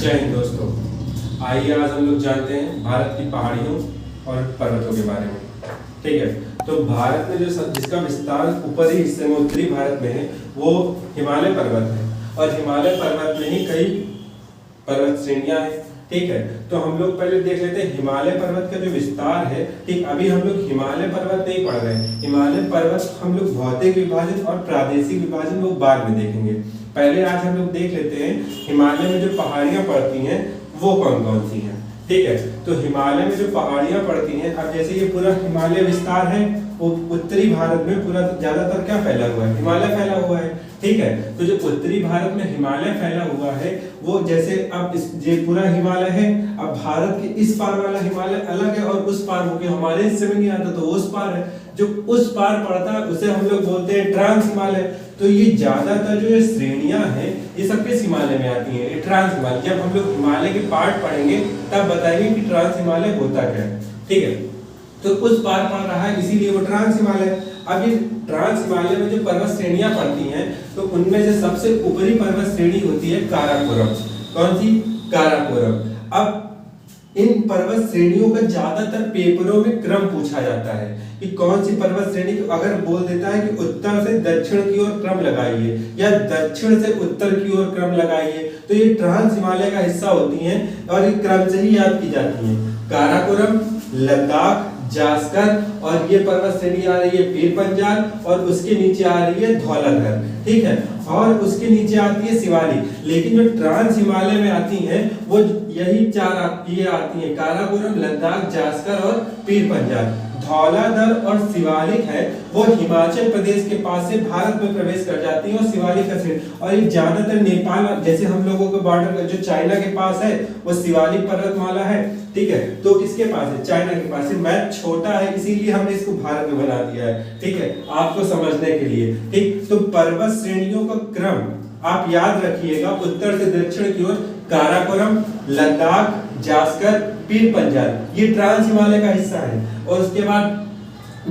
जय हिंद दोस्तों। आइए आज हम लोग जानते हैं भारत की पहाड़ियों और पर्वतों के बारे में। ठीक है, तो भारत में जिसका विस्तार ऊपरी हिस्से में उत्तरी भारत में है वो हिमालय पर्वत है और हिमालय पर्वत में ही कई पर्वत श्रेणियां हैं। ठीक है, तो हम लोग पहले देख लेते हैं हिमालय पर्वत का जो विस्तार है। ठीक, अभी हम लोग हिमालय पर्वत नहीं पढ़ रहे हैं। हिमालय पर्वत हम लोग भौतिक विभाजन और प्रादेशिक विभाजन वो बाद में देखेंगे। पहले आज हम लोग देख लेते हैं हिमालय में जो पहाड़ियां पड़ती हैं वो कौन कौन सी हैं। ठीक है, तो हिमालय में जो पहाड़ियां पड़ती हैं, अब जैसे ये पूरा हिमालय विस्तार है, वो उत्तरी भारत में पूरा ज्यादातर क्या फैला हुआ है, हिमालय फैला हुआ है। ठीक है, तो जो उत्तरी भारत में हिमालय फैला हुआ है वो जैसे अब ये पूरा हिमालय है, अब भारत के इस पार वाला हिमालय अलग है और उस पार हो गया, हमारे हिस्से में नहीं आता तो उस पार है, जो उस पार पड़ता है उसे हम लोग बोलते हैं ट्रांस हिमालय। तो ये ज्यादातर जो ये श्रेणियां हैं ये सब किस हिमालय में आती हैं, ये ट्रांस हिमालय। जब हम लोग हिमालय के पार्ट पढ़ेंगे तब बताएंगे कि ट्रांस हिमालय होता क्या है। ठीक है, तो उस पार पड़ रहा है इसीलिए वो ट्रांस हिमालय। अब ये ट्रांस हिमालय में जो पर्वत श्रेणियां पड़ती हैं तो उनमें से सबसे ऊपरी पर्वत श्रेणी होती है काराकोरम। कौन सी? काराकोरम। अब इन पर्वत श्रेणियों का ज्यादातर पेपरों में क्रम पूछा जाता है कि कौन सी पर्वत श्रेणी, अगर बोल देता है कि उत्तर से दक्षिण की ओर क्रम लगाइए या दक्षिण से उत्तर की ओर क्रम लगाइए, तो ये ट्रांस हिमालय का हिस्सा होती हैं और ये क्रम से ही याद की जाती हैं। काराकोरम, लद्दाख, जास्कर और ये पर्वत श्रेणी आ रही है पीर पंजाल और उसके नीचे आ रही है धौलाधर। ठीक है, और उसके नीचे आती है शिवालिक। लेकिन जो ट्रांस हिमालय में आती हैं वो यही चार ये आती हैं, काराकोरम, लद्दाख, जास्कर और पीर पंजाल। धौलाधर और शिवालिक है वो हिमाचल प्रदेश के पास से भारत में प्रवेश कर जाती है और शिवालिक का श्रेणी, और ये ज्यादातर नेपाल, जैसे हम लोगों के बॉर्डर जो चाइना के पास है वो शिवालिक पर्वतमाला है। ठीक है, तो किसके पास है? चाइना के पास है। मैप छोटा है इसीलिए हमने इसको भारत में बना दिया है। ठीक है, आपको समझने के लिए। ठीक, तो पर्वत श्रेणियों का क्रम आप याद रखिएगा, उत्तर से दक्षिण की ओर काराकोरम, लद्दाख, जास्कर, पीर पंजाल, ये ट्रांस हिमालय का हिस्सा है। और उसके बाद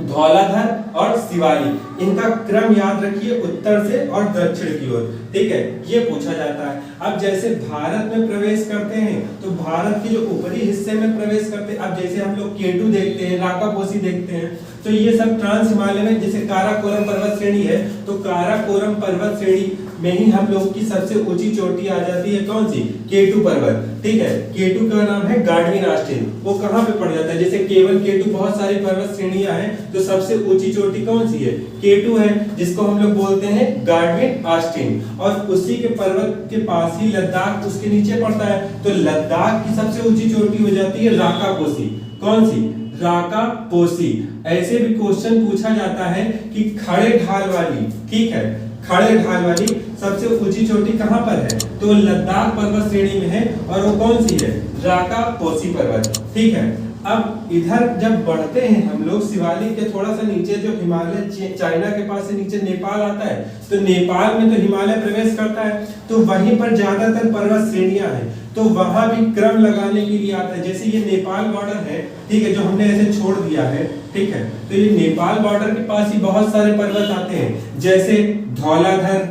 धौलाधर और शिवालिक, इनका क्रम याद रखिए उत्तर से और दक्षिण की ओर। ठीक है, ये पूछा जाता है। अब जैसे भारत में प्रवेश करते हैं तो भारत के जो ऊपरी हिस्से में प्रवेश करते हैं, अब जैसे हम लोग केटू देखते हैं, राकापोसी देखते हैं, तो ये सब ट्रांस हिमालय में, जैसे काराकोरम पर्वत श्रेणी है तो काराकोरम पर्वत श्रेणी में ही हम लोग की सबसे ऊंची चोटी आ जाती है। कौन सी? केटू पर्वत। ठीक है, केटू का नाम है गार्डविन ऑस्टिन। वो कहाँ पे पड़ जाता है? जैसे केवल केटू, बहुत सारी पर्वत श्रेणियां हैं तो सबसे ऊंची चोटी कौन सी है? केटू है, जिसको हम लोग बोलते हैं गार्डविन ऑस्टिन। और उसी के पर्वत के पास ही लद्दाख उसके नीचे पड़ता है, तो लद्दाख की सबसे ऊंची चोटी हो जाती है राकापोसी। कौन सी? राकापोसी। ऐसे भी क्वेश्चन पूछा जाता है कि खड़े ढाल वाली, ठीक है, खड़े ढाल वाली सबसे ऊंची चोटी कहां पर है? तो लद्दाख पर्वत श्रेणी में है और वो कौन सी है? राकापोसी पर्वत। ठीक है, अब इधर जब बढ़ते हैं हम लोग शिवालिक के थोड़ा सा नीचे, जो हिमालय चाइना के पास से नीचे नेपाल आता है, तो नेपाल में तो हिमालय प्रवेश करता है, तो वहीं पर ज्यादातर पर्वत श्रेणियां हैं, तो वहां भी क्रम लगाने के लिए आता है। जैसे ये नेपाल बॉर्डर है, ठीक है, जो हमने ऐसे छोड़ दिया है। ठीक है, तो ये नेपाल बॉर्डर के पास ही बहुत सारे पर्वत आते हैं, जैसे धौलाधर,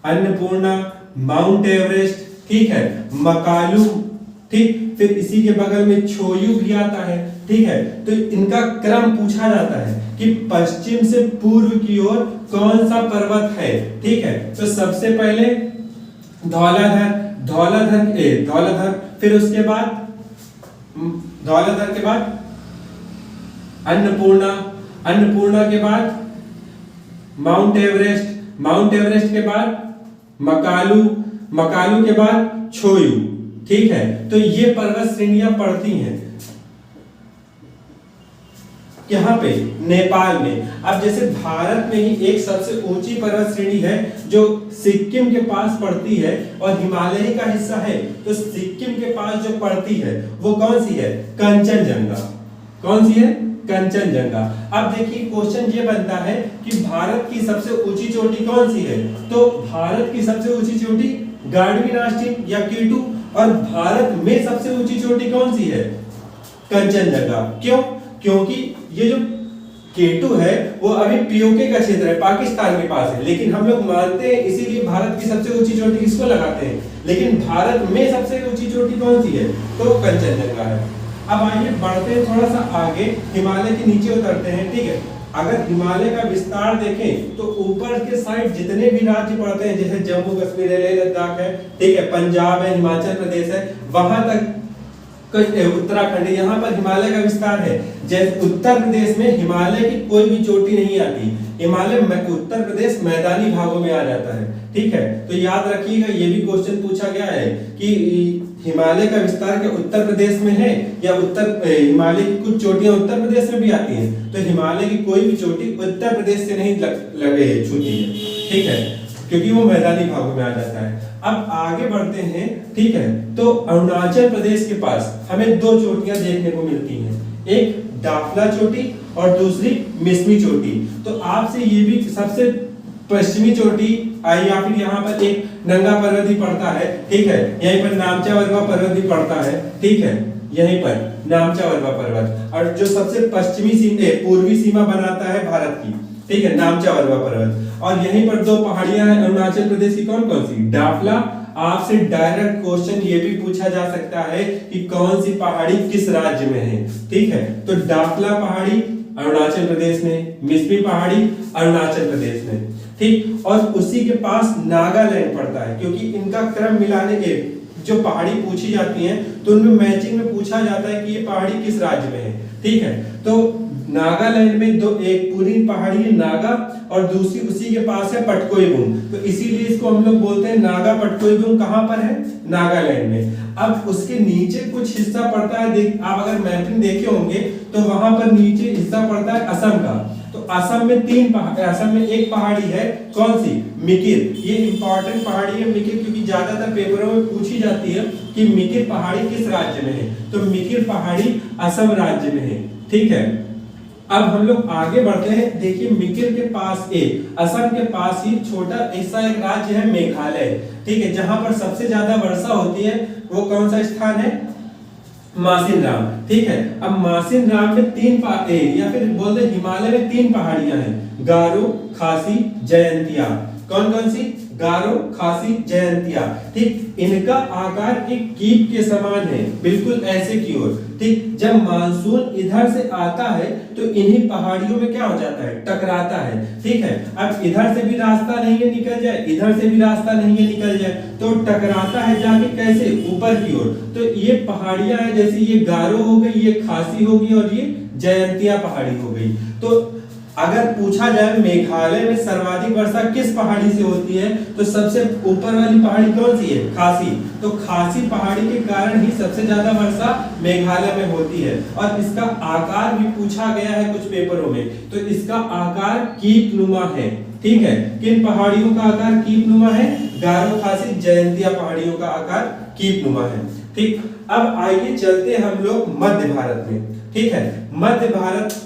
अन्नपूर्णा, माउंट एवरेस्ट, ठीक है, मकालू, ठीक, फिर इसी के बगल में छोयू भी आता है। ठीक है, तो इनका क्रम पूछा जाता है कि पश्चिम से पूर्व की ओर कौन सा पर्वत है। ठीक है, तो सबसे पहले धौलाधर, धौलाधर, फिर उसके बाद धौलाधर के बाद अन्नपूर्णा, अन्नपूर्णा के बाद माउंट एवरेस्ट, माउंट एवरेस्ट के बाद मकालू, मकालू के बाद छोयू। ठीक है, तो ये पर्वत श्रेणियां पड़ती हैं यहाँ पे नेपाल में। अब जैसे भारत में ही एक सबसे ऊंची पर्वत श्रेणी है जो सिक्किम के पास पड़ती है और हिमालय का हिस्सा है, तो सिक्किम के पास जो पड़ती है वो कौन सी है? कंचनजंगा। कौन सी है? कंचनजंगा। अब देखिए क्वेश्चन ये बनता है कि भारत की सबसे ऊंची चोटी कौन सी है? तो भारत की सबसे ऊंची चोटी गार्डविन ऑस्टिन या केटू, और भारत में सबसे ऊंची चोटी कौन सी है? कंचनजंगा। क्यों? क्योंकि ये जो केटू है वो अभी पीओके का क्षेत्र है, पाकिस्तान के पास है, लेकिन हम लोग मानते हैं, इसीलिए भारत की सबसे ऊंची चोटी किसको लगाते हैं? लेकिन भारत में सबसे ऊंची चोटी कौन सी है? तो कंचनजंगा है। अब आइए बढ़ते हैं थोड़ा सा आगे, हिमालय के नीचे उतरते हैं। ठीक है, अगर हिमालय का विस्तार देखें तो ऊपर के साइड जितने भी राज्य पड़ते हैं, जैसे जम्मू कश्मीर है, लेह लद्दाख है, ठीक है, पंजाब है, हिमाचल प्रदेश है, वहां तक उत्तराखंड, यहाँ पर हिमालय का विस्तार है। जैसे उत्तर प्रदेश में हिमालय की कोई भी चोटी नहीं आती, हिमालय उत्तर प्रदेश मैदानी भागों में आ जाता है। ठीक है, तो याद रखिएगा, ये भी क्वेश्चन पूछा गया है कि हिमालय का विस्तार क्या उत्तर प्रदेश में है, या हिमालय की कुछ चोटियां उत्तर प्रदेश में भी आती हैं, तो हिमालय की कोई भी चोटी उत्तर प्रदेश से नहीं छूती है। ठीक है, क्योंकि वो मैदानी भागों में आ जाता है। अब आगे बढ़ते हैं। ठीक है, तो अरुणाचल प्रदेश के पास हमें दो चोटियां देखने को मिलती हैं, एक डाफला चोटी और दूसरी मिसमी चोटी। तो आपसे ये भी सबसे पश्चिमी चोटी आई, या फिर यहाँ पर एक नंगा पर्वत भी पड़ता है। ठीक है, यहीं पर नामचा वर्मा पर्वत भी पड़ता है। ठीक है, यहीं पर नामचा वर्मा पर्वत, और जो सबसे पूर्वी सीमा बनाता है भारत की, ठीक है, नामचा वर्मा पर्वत। और यहीं पर दो पहाड़ियां हैं अरुणाचल प्रदेश की, कौन कौन सी? डाफला। आपसे डायरेक्ट क्वेश्चन ये भी पूछा जा सकता है कि कौन सी पहाड़ी किस राज्य में है। ठीक है, तो डाफला पहाड़ी अरुणाचल प्रदेश में, मिसमी पहाड़ी अरुणाचल प्रदेश में। ठीक, और उसी के पास नागालैंड पड़ता है, क्योंकि इनका क्रम मिलाने के जो पहाड़ी पूछी जाती हैं तो उनमें मैचिंग में पूछा जाता है कि ये पहाड़ी किस राज्य में है। ठीक है, तो नागालैंड में एक पूरी पहाड़ी है नागा, और दूसरी उसी के पास है पटकोईबुम, तो इसीलिए इसको हम लोग बोलते हैं नागा पटकोईबुम। कहां पर है? नागालैंड में। अब उसके नीचे कुछ हिस्सा पड़ता है, आप अगर मैपिंग देखे होंगे तो वहां पर नीचे हिस्सा पड़ता है असम का। तो असम में एक पहाड़ी है, कौन सी? मिकिर। ये इंपॉर्टेंट पहाड़ी है मिकिर, क्योंकि ज्यादातर पेपरों में पूछी जाती है कि मिकिर पहाड़ी किस राज्य में है, तो मिकिर पहाड़ी असम राज्य में है। ठीक है, अब हम लोग आगे बढ़ते हैं। देखिए, मिकिर के पास असम के पास ही छोटा ऐसा एक राज्य है मेघालय। ठीक है, जहां पर सबसे ज्यादा वर्षा होती है, वो कौन सा स्थान है? मासिनराम। ठीक है, अब मासिनराम में या फिर बोल दे हिमालय में 3 पहाड़ियां हैं, गारो, खासी, जयंतिया। कौन कौन सी? गारो, खासी, जयंतिया। ठीक, इनका आकार एक कीप के समान है, बिल्कुल ऐसे की ओर। ठीक, जब मानसून इधर से आता है तो इन्हीं पहाड़ियों में क्या हो जाता है? टकराता है। ठीक है, अब इधर से भी रास्ता नहीं है निकल जाए, इधर से भी रास्ता नहीं है निकल जाए, तो टकराता है जाके कैसे? ऊपर की ओर। तो ये पहाड़ियां हैं, जैसे ये गारो हो गई, ये खासी होगी, और ये जयंतिया पहाड़ी हो गई। तो अगर पूछा जाए मेघालय में सर्वाधिक वर्षा किस पहाड़ी से होती है, तो सबसे ऊपर वाली पहाड़ी कौन सी है? खासी। तो खासी पहाड़ी के कारण ही सबसे ज्यादा वर्षा मेघालय में होती है। और इसका आकार भी पूछा गया है कुछ पेपरों में, तो इसका आकार कीप नुमा है। ठीक है, किन पहाड़ियों का आकार कीप नुमा है? गारो, खासी, जयंतिया पहाड़ियों का आकार कीप नुमा है। ठीक, अब आइए चलते हम लोग मध्य भारत में। ठीक है, मध्य भारत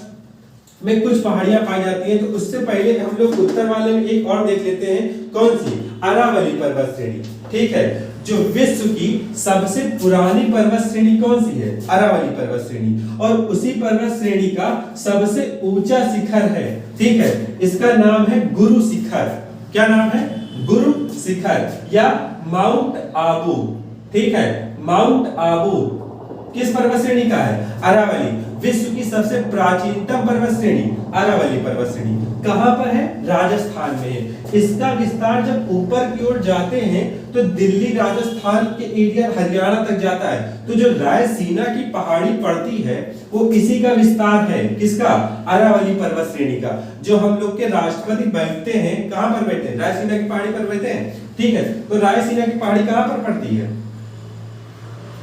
में कुछ पहाड़ियां पाई जाती हैं, तो उससे पहले हम लोग उत्तर वाले में एक और देख लेते हैं, कौन सी? अरावली पर्वत श्रेणी। ठीक है, जो विश्व की सबसे पुरानी पर्वत श्रेणी कौन सी है? अरावली पर्वत श्रेणी। और उसी पर्वत श्रेणी का सबसे ऊंचा शिखर है। ठीक है, इसका नाम है गुरु शिखर। क्या नाम है? गुरु शिखर या माउंट आबू। ठीक है, माउंट आबू किस पर्वत श्रेणी का है? अरावली। विश्व की सबसे प्राचीनतम पर्वत श्रेणी अरावली पर्वत श्रेणी कहां पर है? राजस्थान में है। इसका विस्तार जब ऊपर की ओर जाते हैं तो दिल्ली, राजस्थान के एरिया, हरियाणा तक जाता है। तो जो रायसीना की पहाड़ी पड़ती है वो इसी का विस्तार है। किसका? अरावली पर्वत श्रेणी का। जो हम लोग के राष्ट्रपति बैठते हैं, कहां पर बैठते हैं? रायसीना की पहाड़ी पर बैठते हैं। ठीक है, तो रायसीना की पहाड़ी कहां पर पड़ती है?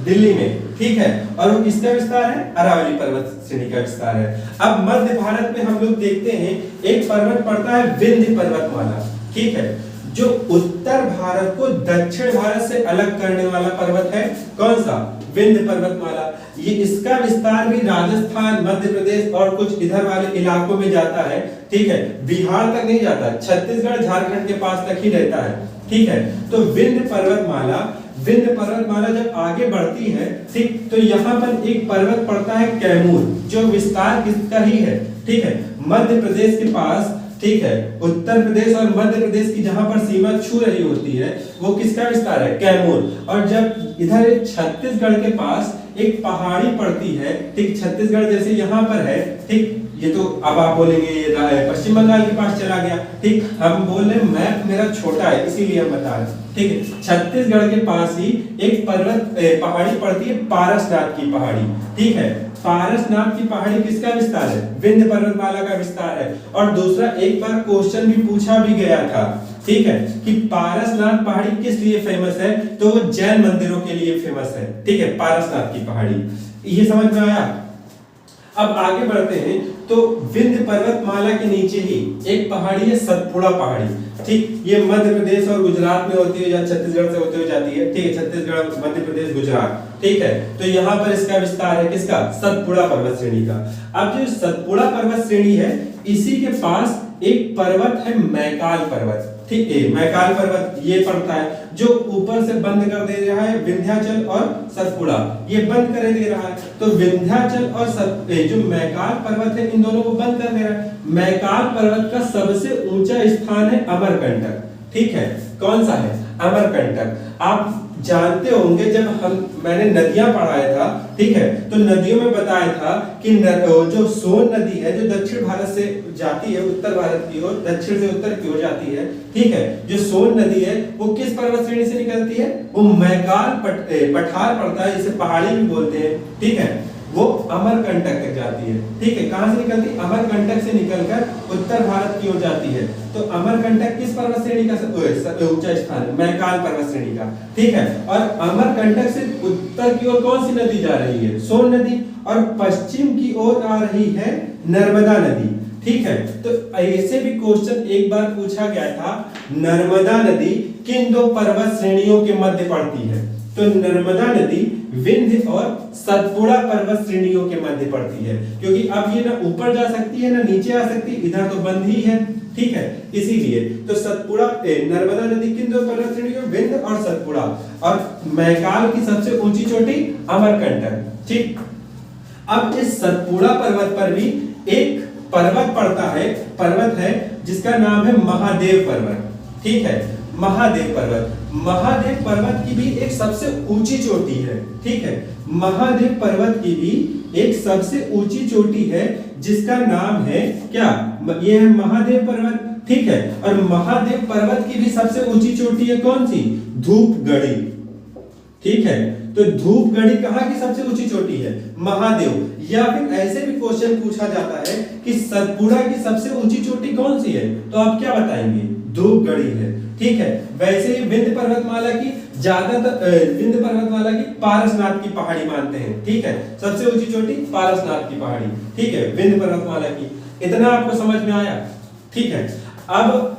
दिल्ली में। ठीक है, और वो किसका विस्तार है? अरावली पर्वत श्रेणी का विस्तार है। अब मध्य भारत में हम लोग देखते हैं एक पर्वत पड़ता है विंध्य पर्वतमाला। ठीक है, जो उत्तर भारत को दक्षिण भारत से अलग करने वाला पर्वत है, कौन सा? विंध्य पर्वतमाला। ये इसका विस्तार भी राजस्थान, मध्य प्रदेश और कुछ इधर वाले इलाकों में जाता है। ठीक है, बिहार तक नहीं जाता, छत्तीसगढ़, झारखंड के पास तक ही रहता है। ठीक है, तो विंध्य पर्वतमाला जब आगे बढ़ती है, ठीक, तो यहाँ पर एक पर्वत पड़ता है कैमूर, जो विस्तार किसका ही है? ठीक है, मध्य प्रदेश के पास। ठीक है, उत्तर प्रदेश और मध्य प्रदेश की जहां पर सीमा छू रही होती है वो किसका विस्तार है, कैमूर। और जब इधर छत्तीसगढ़ के पास एक पहाड़ी पड़ती है, ठीक, छत्तीसगढ़ जैसे यहाँ पर है, ठीक, ये तो अब आप बोलेंगे ये पश्चिम बंगाल के पास चला गया, ठीक, हम बोल रहे मैप मेरा छोटा है इसीलिए हम बता रहे हैं, ठीक है। छत्तीसगढ़ के पास ही एक पहाड़ी पड़ती है, पारसनाथ की पहाड़ी, ठीक है। पारसनाथ की पहाड़ी किसका विस्तार है, विंध्य पर्वतमाला का विस्तार है। और दूसरा, एक बार क्वेश्चन भी पूछा भी गया था, ठीक है, कि पारसनाथ पहाड़ी किस लिए फेमस है, तो वो जैन मंदिरों के लिए फेमस है, ठीक है, पारसनाथ की पहाड़ी। ये समझ में आया। अब आगे बढ़ते हैं, तो विंध्य पर्वतमाला के नीचे ही एक पहाड़ी है, सतपुड़ा पहाड़ी, ठीक, ये मध्य प्रदेश और गुजरात में होती है या छत्तीसगढ़ से होते हुए जाती है, ठीक है, छत्तीसगढ़, मध्य प्रदेश, गुजरात, ठीक है। तो यहाँ पर इसका विस्तार है किसका, सतपुड़ा पर्वत श्रेणी का। अब जो सतपुड़ा पर्वत श्रेणी है, इसी के पास एक पर्वत है मैकाल पर्वत, ठीक है, मैकाल पर्वत ये पड़ता है, जो ऊपर से बंद कर दे रहा है विंध्याचल और सतपुड़ा, ये बंद कर दे रहा है। तो विंध्याचल और जो मैकाल पर्वत है, इन दोनों को बंद कर दे रहा है। मैकाल पर्वत का सबसे ऊंचा स्थान है अमरकंटक, ठीक है, कौन सा है, अमरकंटक। आप जानते होंगे जब मैंने नदियां पढ़ाया था, ठीक है, तो नदियों में बताया था कि जो सोन नदी है, जो दक्षिण भारत से जाती है उत्तर भारत की ओर, दक्षिण से उत्तर की ओर जाती है, ठीक है, जो सोन नदी है वो किस पर्वत श्रेणी से निकलती है, वो मैकाल पठार पड़ता है, जिसे पहाड़ी भी बोलते हैं, ठीक है, वो अमरकंटक तक जाती है, ठीक है। कहां से निकलती है, अमरकंटक से निकलकर उत्तर भारत की ओर जाती है। तो अमरकंटक किस पर्वत श्रेणी का ऊंचा स्थान है, मैकाल पर्वत श्रेणी का, ठीक है। और अमरकंटक से उत्तर की ओर कौन सी नदी जा रही है, सोन नदी, और पश्चिम की ओर आ रही है नर्मदा नदी, ठीक है। तो ऐसे भी क्वेश्चन एक बार पूछा गया था, नर्मदा नदी किन दो पर्वत श्रेणियों के मध्य पड़ती है, तो नर्मदा नदी विंध्य और सतपुड़ा पर्वत श्रेणियों के मध्य पड़ती है, क्योंकि अब ये ना ऊपर जा सकती है ना नीचे आ सकती है, इधर तो बंद ही है, ठीक है, इसीलिए। तो सतपुड़ा नर्मदा नदी किन दो पर्वत श्रेणियों, विंध्य और सतपुड़ा, और मैकाल की सबसे ऊंची चोटी अमरकंटक, ठीक। अब इस सतपुड़ा पर्वत पर भी एक पर्वत पड़ता है, पर्वत है जिसका नाम है महादेव पर्वत, ठीक है, महादेव पर्वत। महादेव पर्वत की भी एक सबसे ऊंची चोटी है, ठीक है, महादेव पर्वत की भी एक सबसे ऊंची चोटी है जिसका नाम है क्या, ये है महादेव पर्वत, ठीक है। और महादेव पर्वत की भी सबसे ऊंची चोटी है कौन सी, धूपगढ़ी, ठीक है। तो धूपगढ़ी कहां की सबसे ऊंची चोटी है, महादेव। या फिर ऐसे भी क्वेश्चन पूछा जाता है कि सतपुड़ा की सबसे ऊंची चोटी कौन सी है, तो आप क्या बताएंगे, धूपगढ़ी है, ठीक है। वैसे ही विंध्य पर्वतमाला की ज्यादातर विंध्य पर्वतमाला की पारसनाथ की पहाड़ी मानते हैं, ठीक है, सबसे ऊंची चोटी पारसनाथ की पहाड़ी, ठीक है, विंध्य पर्वतमाला की। इतना आपको समझ में आया, ठीक है। अब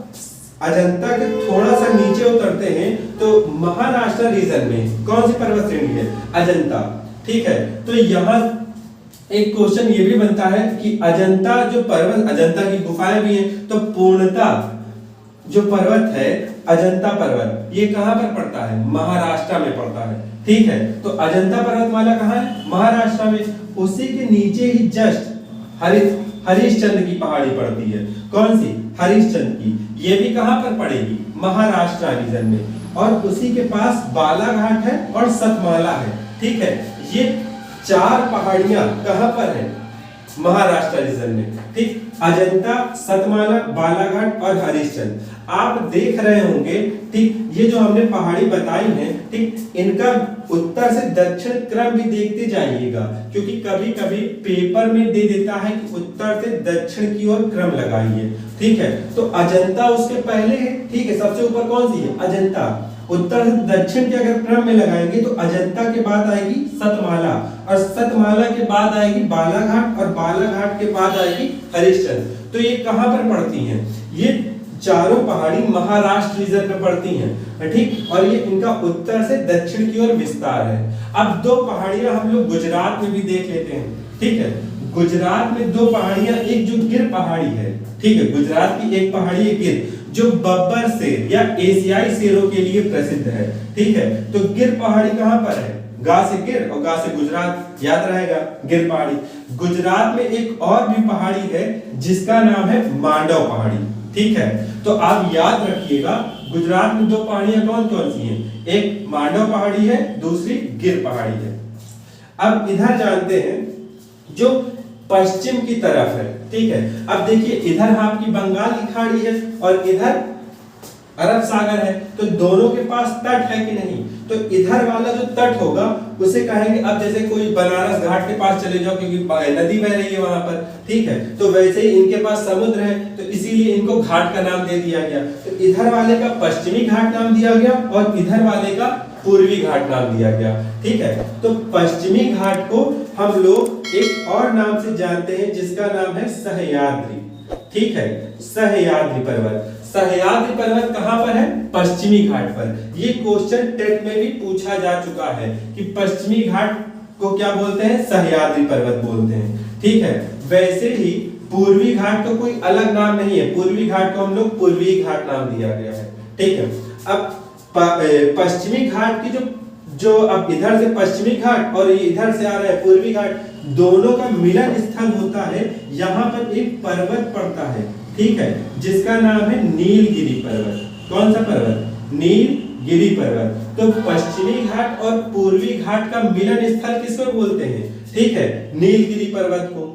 अजंता के थोड़ा सा नीचे उतरते हैं, तो महाराष्ट्र रीजन में कौन सी पर्वत श्रेणी है, अजंता, ठीक है। तो यहाँ एक क्वेश्चन ये भी बनता है कि अजंता जो पर्वत, अजंता की गुफाएं भी हैं, तो पूर्णतः जो पर्वत है अजंता पर्वत, ये कहां पर पड़ता है, महाराष्ट्र में पड़ता है, ठीक है। तो अजंता पर्वतमाला कहां है, महाराष्ट्र में। उसी के नीचे ही जस्ट हरिश्चंद्र की पहाड़ी पड़ती है, कौन सी, हरिश्चंद्र की, ये भी कहां पर पड़ेगी, महाराष्ट्र रीजन में। और उसी के पास बालाघाट है और सतमाला है, ठीक है। ये चार पहाड़ियां कहां पर है, महाराष्ट्र रीजन में, ठीक, अजंता, सतमाला, बालाघाट और हरिश्चंद्र। आप देख रहे होंगे, ठीक, ये जो हमने पहाड़ी बताई है, ठीक, इनका उत्तर से दक्षिण क्रम भी देखते जाइएगा, क्योंकि कभी कभी पेपर में दे देता है कि उत्तर से दक्षिण की ओर क्रम लगाइए, ठीक है। तो अजंता उसके पहले है, ठीक है, सबसे ऊपर कौन सी है, अजंता। उत्तर से दक्षिण के अगर क्रम में लगाएंगे तो अजंता के बाद आएगी सतमाला, और सतमाला के बाद आएगी बालाघाट, और बालाघाट के बाद आएगी हरिश्चंद्र। तो ये कहां पर पड़ती हैं, ये चारों पहाड़ी महाराष्ट्र रीजन में पड़ती हैं, ठीक। और ये इनका उत्तर से दक्षिण की ओर विस्तार है। अब दो पहाड़ियां हम लोग गुजरात में भी देख लेते हैं, ठीक है। गुजरात में दो पहाड़ियां, एक जो गिर पहाड़ी है, ठीक है, गुजरात की एक पहाड़ी है गिर, जो बब्बर शेर या एशियाई शेरों के लिए प्रसिद्ध है, ठीक है। तो गिर पहाड़ी कहां पर है, गा से गिर और गा से गुजरात, याद रहेगा गिर पहाड़ी। गुजरात में एक और भी पहाड़ी है जिसका नाम है मांडव पहाड़ी, ठीक है। तो आप याद रखिएगा गुजरात में दो पहाड़ियां कौन कौन सी हैं, एक मांडव पहाड़ी है, दूसरी गिर पहाड़ी है। अब इधर जानते हैं जो पश्चिम की तरफ है, ठीक है। अब देखिए इधर आपकी बंगाल की खाड़ी है और इधर अरब सागर है, तो दोनों के पास तट है कि नहीं, तो इधर वाला जो तट होगा उसे कहेंगे, अब जैसे कोई बनारस घाट के पास चले जाओ क्योंकि नदी बह रही है वहां पर, ठीक है, तो वैसे ही इनके पास समुद्र है तो इसीलिए इनको घाट का नाम दे दिया गया। तो इधर वाले का पश्चिमी घाट नाम दिया गया और इधर वाले का पूर्वी घाट नाम दिया गया, ठीक है। तो पश्चिमी घाट को हम लोग एक और नाम से जानते हैं जिसका नाम है सह्याद्री, ठीक है, सह्याद्री पर्वत। सह्याद्री पर्वत कहां पर है, पश्चिमी घाट पर। ये क्वेश्चन टेट में भी पूछा जा चुका है कि पश्चिमी घाट को क्या बोलते हैं, सह्याद्री पर्वत बोलते हैं, ठीक है। वैसे ही पूर्वी घाट का कोई अलग नाम नहीं है, पूर्वी घाट को हम लोग पूर्वी घाट नाम दिया गया है, ठीक है। अब पश्चिमी घाट की जो अब इधर से पश्चिमी घाट और इधर से आ रहा है पूर्वी घाट, दोनों का मिलन स्थल होता है, यहाँ पर एक पर्वत पड़ता है, ठीक है, जिसका नाम है नीलगिरी पर्वत। कौन सा पर्वत, नीलगिरी पर्वत। तो पश्चिमी घाट और पूर्वी घाट का मिलन स्थल किसको बोलते हैं, ठीक है, नीलगिरी पर्वत को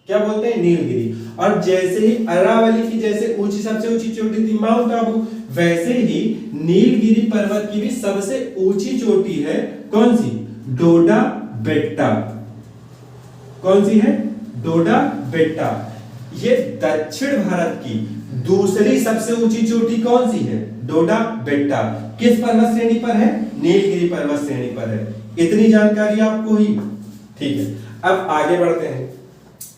क्या बोलते हैं, नीलगिरी। और जैसे ही अरावली की जैसे ऊंची सबसे ऊंची चोटी थी माउंट आबू, वैसे ही नीलगिरी पर्वत की भी सबसे ऊंची चोटी है कौन सी, डोडा बेट्टा। कौन सी है, डोडा बेट्टा। ये दक्षिण भारत की दूसरी सबसे ऊंची चोटी कौन सी है, डोडा बेट्टा। किस पर्वत श्रेणी पर है, नीलगिरी पर्वत श्रेणी पर है। इतनी जानकारी आपको ही, ठीक है। अब आगे बढ़ते हैं,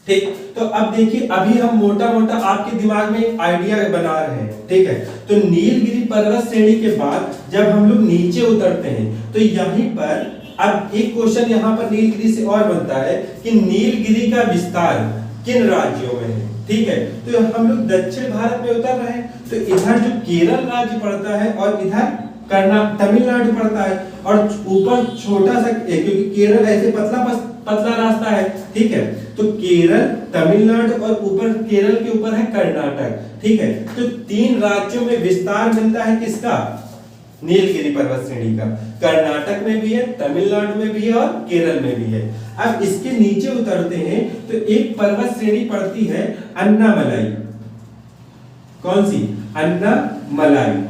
ठीक। तो अब देखिए अभी हम मोटा मोटा आपके दिमाग में एक आइडिया बना रहे हैं, ठीक है। तो नीलगिरी पर्वत श्रेणी के बाद जब हम लोग नीचे उतरते हैं तो यहीं पर अब एक क्वेश्चन यहाँ पर नीलगिरी से और बनता है कि नीलगिरी का विस्तार किन राज्यों में है, ठीक है। तो हम लोग दक्षिण भारत में उतर रहे हैं, तो इधर जो केरल राज्य पड़ता है और इधर तमिलनाडु पड़ता है, और ऊपर छोटा सा क्योंकि केरल ऐसे पतला रास्ता है, ठीक है। तो केरल, तमिलनाडु और ऊपर केरल के ऊपर है कर्नाटक, ठीक है। तो तीन राज्यों में विस्तार मिलता है किसका, नीलगिरी पर्वत श्रेणी का। कर्नाटक में भी है, तमिलनाडु में भी है और केरल में भी है। अब इसके नीचे उतरते हैं तो एक पर्वत श्रेणी पड़ती है अन्नामलाई। कौन सी, अन्नामलाई।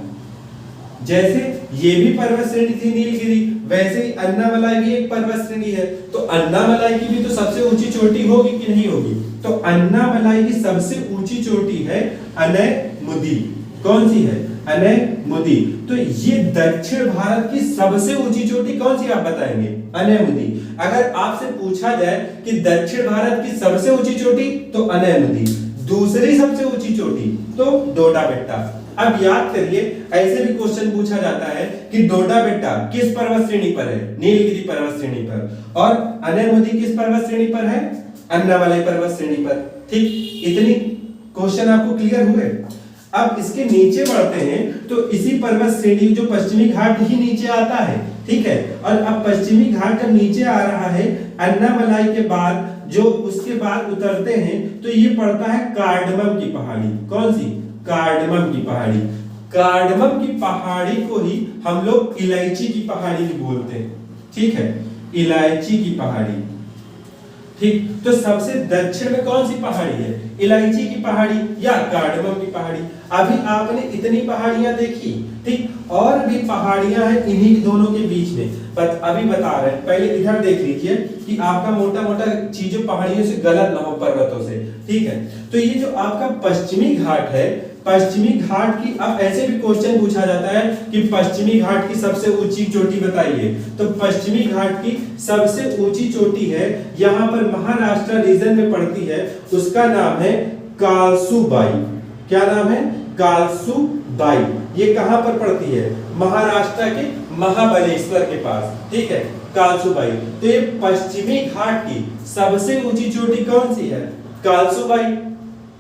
जैसे ये भी पर्वत श्रेणी थी नीलगिरी, वैसे ही अन्नामलाई भी एक पर्वत श्रेणी है। तो अन्नामलाई की भी तो सबसे ऊंची चोटी होगी कि नहीं होगी, तो अन्नामलाई की सबसे ऊंची चोटी है अनैमुदी। कौन सी है, अनैमुदी। तो ये दक्षिण भारत की सबसे ऊंची चोटी कौन सी, आप बताएंगे, अनैमुदी। अगर आपसे पूछा जाए कि दक्षिण भारत की सबसे ऊंची चोटी तो अनैमुदी, दूसरी सबसे ऊंची चोटी तो डोडा बेट्टा। अब याद करिए ऐसे भी क्वेश्चन पूछा जाता है कि डोडा बेट्टा किस पर्वत श्रेणी पर है, नीलगिरी पर्वत श्रेणी पर, और अनैमुदी किस पर्वत श्रेणी पर है, अन्नामलाई पर्वत श्रेणी पर, ठीक। इतनी क्वेश्चन आपको क्लियर हुए। अब इसके नीचे बढ़ते हैं तो इसी पर्वत श्रेणी जो पश्चिमी घाट ही नीचे आता है, ठीक है। और अब पश्चिमी घाट जब नीचे आ रहा है अन्नामलाई के बाद, जो उसके बाद उतरते हैं तो ये पड़ता है कार्डमम की पहाड़ी। कौन सी, कार्डमम की पहाड़ी। कार्डमम की पहाड़ी को ही हम लोग इलायची की पहाड़ी भी बोलते हैं, ठीक है, इलायची की पहाड़ी, ठीक। तो सबसे दक्षिण में कौन सी पहाड़ी है, इलायची की पहाड़ी या कार्डमम की पहाड़ी। अभी आपने इतनी पहाड़ियां देखी, ठीक, और भी पहाड़ियां हैं इन्हीं दोनों के बीच में, अभी बता रहे हैं। पहले इधर देख लीजिए कि आपका मोटा मोटा चीजों पहाड़ियों से गलत ना हो, पर्वतों से, ठीक है। तो ये जो आपका पश्चिमी घाट है, पश्चिमी घाट की, अब ऐसे भी क्वेश्चन पूछा जाता है कि पश्चिमी घाट की सबसे ऊंची चोटी बताइए, तो पश्चिमी घाट की सबसे ऊंची चोटी है, यहाँ पर महाराष्ट्र रीजन में पड़ती है, उसका नाम है कालसुबाई। क्या नाम है, कालसुबाई। ये कहां पर पड़ती है, महाराष्ट्र के महाबलेश्वर के पास, ठीक है, कालसुबाई। तो ये पश्चिमी घाट की सबसे ऊंची चोटी कौन सी है, कालसुबाई।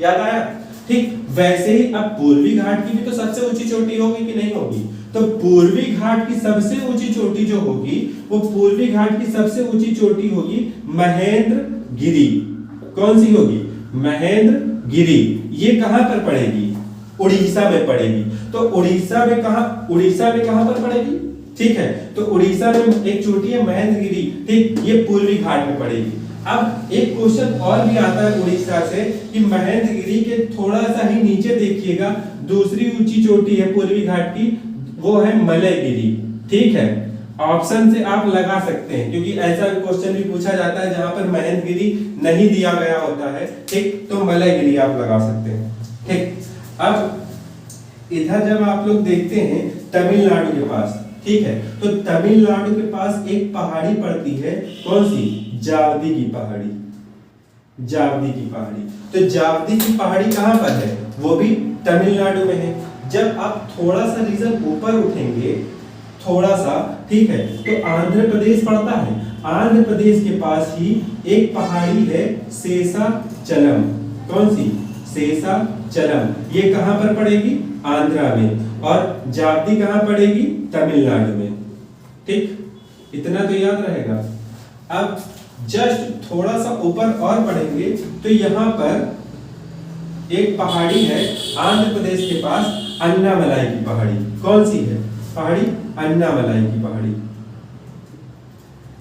याद आया, ठीक। वैसे ही अब पूर्वी घाट की भी तो सबसे ऊंची चोटी होगी कि नहीं होगी, तो पूर्वी घाट की सबसे ऊंची चोटी जो होगी वो पूर्वी घाट की सबसे ऊंची चोटी होगी महेंद्रगिरी। कौन सी होगी? महेंद्रगिरी। ये कहां पर पड़ेगी? उड़ीसा में पड़ेगी। तो उड़ीसा में कहां पर पड़ेगी? ठीक है, तो उड़ीसा में एक चोटी है महेंद्रगिरी, ठीक, ये पूर्वी घाट में पड़ेगी। अब एक क्वेश्चन और भी आता है उड़ीसा से कि महेंद्रगिरी के थोड़ा सा ही नीचे देखिएगा दूसरी ऊंची चोटी है पूर्वी घाट की, वो है मलयगिरी। ठीक है, ऑप्शन से आप लगा सकते हैं क्योंकि ऐसा क्वेश्चन भी पूछा जाता है जहां पर महेंद्रगिरी नहीं दिया गया होता है, ठीक, तो मलयगिरी आप लगा सकते हैं। ठीक, अब इधर जब आप लोग देखते हैं तमिलनाडु के पास, ठीक है, तो तमिलनाडु के पास एक पहाड़ी पड़ती है, कौन सी? जावदी की पहाड़ी। जावदी की पहाड़ी, तो जावदी की पहाड़ी कहां पर है? वो भी तमिलनाडु में है। जब आप थोड़ा सा रीजन ऊपर उठेंगे, थोड़ा सा, ठीक है, तो आंध्र प्रदेश पड़ता है। आंध्र प्रदेश के पास ही एक पहाड़ी है शेषाचलम। कौन सी? शेषाचलम। ये कहां पर पड़ेगी? आंध्रा में। और जावदी कहां पड़ेगी? तमिलनाडु में। ठीक, इतना तो याद रहेगा। अब जस्ट थोड़ा सा ऊपर और बढ़ेंगे तो यहां पर एक पहाड़ी है आंध्र प्रदेश के पास, अन्नामलाई की पहाड़ी। कौन सी है पहाड़ी? अन्नामलाई की पहाड़ी।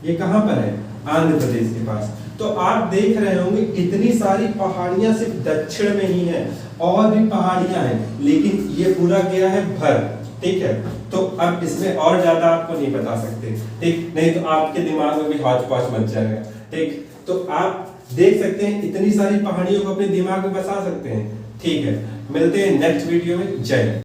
ये कहां पर है? आंध्र प्रदेश के पास। तो आप देख रहे होंगे इतनी सारी पहाड़ियां सिर्फ दक्षिण में ही हैं, और भी पहाड़ियां हैं, लेकिन ये पूरा गया है भर। ठीक है, तो अब इसमें और ज्यादा आपको नहीं बता सकते, ठीक, नहीं तो आपके दिमाग में भी हौच पौच मच जाएगा। ठीक, तो आप देख सकते हैं इतनी सारी पहाड़ियों को अपने दिमाग में बसा सकते हैं। ठीक है, मिलते हैं नेक्स्ट वीडियो में। जय हिंद।